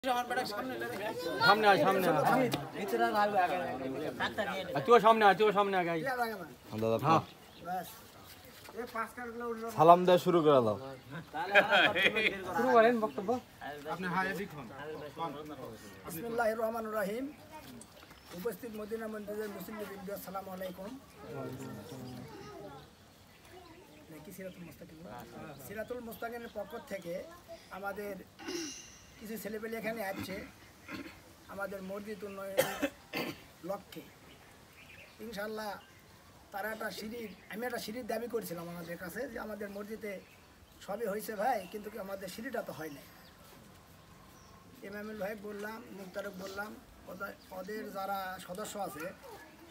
सामने आ सामने आ तू सामने आ गई हाँ সালাম দেওয়া শুরু করে দাও শুরু করেন বক্তব্য আপনি হায় দেখুন বিসমিল্লাহির রহমানির রহিম উপস্থিত মদিনা মসজিদের মুসলিমবৃন্দ আসসালামু আলাইকুম নাকি সিরাতুল মুস্তাকিমের পক্ষ থেকে আমাদের কিছু ছেলেপেলে এখানে আসছে আমাদের মসজিদ উন্নয়নের লক্ষ্যে ইনশাআল্লাহ তারা আমি একটা সিঁড়ির দাবি করেছিলাম আমাদের কাছে যে আমাদের মসজিদে সবই হয়েছে ভাই কিন্তু কি আমাদের সিঁড়িটা তো হয় না এমএমএল ভাই বললাম মুক্তারক বললাম ওদের যারা সদস্য আছে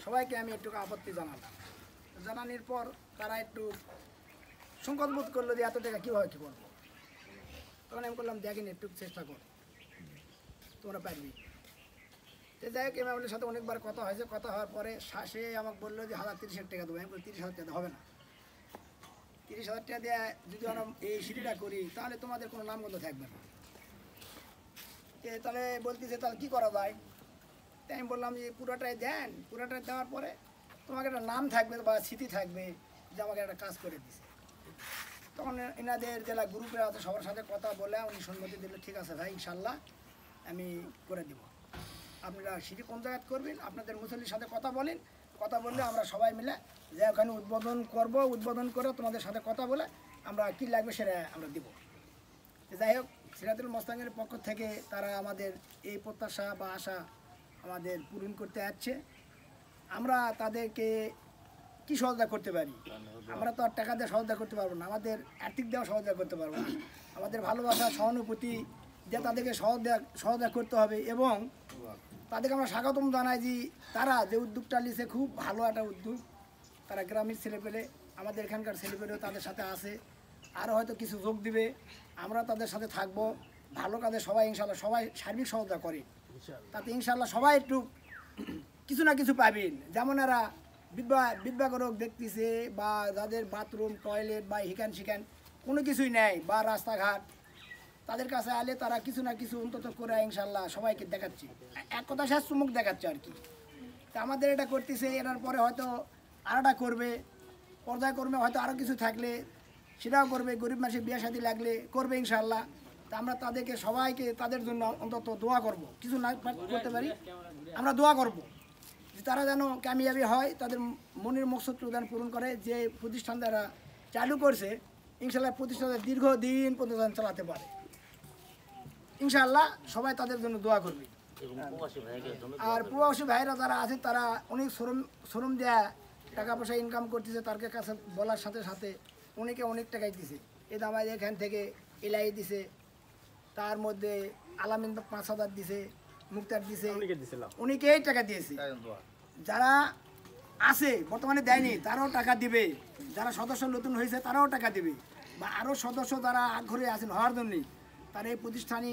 সবাইকে আমি একটু আপত্তি জানালাম জানানোর পর তারা একটু সংকট বোধ করলো যে এত টাকা কীভাবে কী করবো তখন আমি বললাম দেখেন একটু চেষ্টা কর তোমরা পারবি তো যাই হোক এমএমএলের সাথে অনেকবার কথা হয়েছে কথা হওয়ার পরে সে আমাকে বললো যে 30,000 টাকা দেবো আমি বলি 30,000 টাকা হবে না 30,000 টাকা দিয়ে যদি আমরা এই সিঁড়িটা করি তাহলে তোমাদের কোনো নামগন্ধ থাকবে না তাহলে বলতেছে তাহলে কী করা যায় তাই আমি বললাম যে পুরোটাই দেন পুরোটাই দেওয়ার পরে তোমাকে একটা নাম থাকবে বা স্মৃতি থাকবে যে আমাকে একটা কাজ করে দিছে তখন এনাদের জেলা গ্রুপে আছে সবার সাথে কথা বলে উনি সম্মতি দিলে ঠিক আছে ভাই ইনশাল্লাহ আমি করে দেব আপনারা সিঁড়ি কোন জায়গায় করবেন আপনাদের মুসল্লির সাথে কথা বলেন কথা বললে আমরা সবাই মিলে যে ওখানে উদ্বোধন করব উদ্বোধন করে তোমাদের সাথে কথা বলে আমরা কী লাগবে সেটা আমরা দেব যাই হোক সিরাতুল মুস্তাকিমের পক্ষ থেকে তারা আমাদের এই প্রত্যাশা বা আশা আমাদের পূরণ করতে আসছে আমরা তাদেরকে কি সহযোগিতা করতে পারি আমরা তো আর টাকা দিয়ে সহযোগিতা করতে পারবো না আমাদের আর্থিক দেওয়া সহযোগিতা করতে পারবো না আমাদের ভালোবাসা সহানুভূতি দিয়ে তাদেরকে সহযোগিতা করতে হবে এবং তাদেরকে আমরা স্বাগতম জানাই যে তারা যে উদ্যোগটা নিয়েছে খুব ভালো একটা উদ্যোগ তারা গ্রামের ছেলেপেলে আমাদের এখানকার ছেলেপেলেও তাদের সাথে আছে আরও হয়তো কিছু যোগ দিবে আমরা তাদের সাথে থাকবো ভালো কাজে সবাই ইনশাল্লাহ সবাই সার্বিক সহযোগিতা করে তাতে ইনশাল্লাহ সবাই একটু কিছু না কিছু পাবেন যেমন এরা বিদ্যাগরক দেখতেছে বা যাদের বাথরুম টয়লেট বা হিকান শিকান কোনো কিছুই নেয় বা রাস্তাঘাট তাদের কাছে আলে তারা কিছু না কিছু অন্তত করে ইনশাল্লাহ সবাইকে দেখাচ্ছে এক কথা শেষ চুমুক দেখাচ্ছে আর কি তা আমাদের এটা করতেছে এটার পরে হয়তো আরেকটা করবে পর্যায়ক্রমে হয়তো আরও কিছু থাকলে সেটাও করবে গরিব মানুষের বিয়ে শাদী লাগলে করবে ইনশাআল্লাহ তা আমরা তাদেরকে সবাইকে তাদের জন্য অন্তত দোয়া করব কিছু না করতে পারি আমরা দোয়া করব যে তারা যেন কামিয়াবি হয় তাদের মনের মকসদ প্রদান পূরণ করে যে প্রতিষ্ঠান দ্বারা চালু করছে ইনশাআল্লাহ প্রতিষ্ঠানটা দীর্ঘদিন পর্যন্ত চালাতে পারে ইনশাআল্লাহ সবাই তাদের জন্য দোয়া করবে আর প্রবাসী ভাইরা যারা আছে তারা অনেক শ্রম দেয়া টাকা পয়সা ইনকাম করতেছে তার কাছে বলার সাথে সাথে অনেক টাকাই দিছে এই দামাই এখান থেকে এলাই দিছে তার মধ্যে আলামিন 5,000 দিছে মুক্তার দিছে অনেকেই টাকা দিয়েছে যারা আছে বর্তমানে দেয়নি তারাও টাকা দিবে যারা সদস্য নতুন হয়েছে তারাও টাকা দিবে বা আরও সদস্য যারা আগ্রহে আছেন হওয়ার জন্যই তারা এই প্রতিষ্ঠানে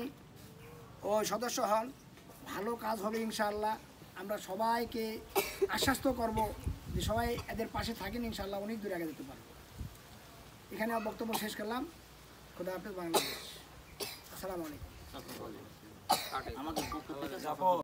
ও সদস্য হন ভালো কাজ হবে ইনশাআল্লাহ আমরা সবাইকে আশ্বস্ত করব যে সবাই এদের পাশে থাকেন ইনশাআল্লাহ অনেক দূরে আগে যেতে পারবো এখানে বক্তব্য শেষ করলাম খোদা হাফেজ বাংলাদেশ আসসালামু আলাইকুম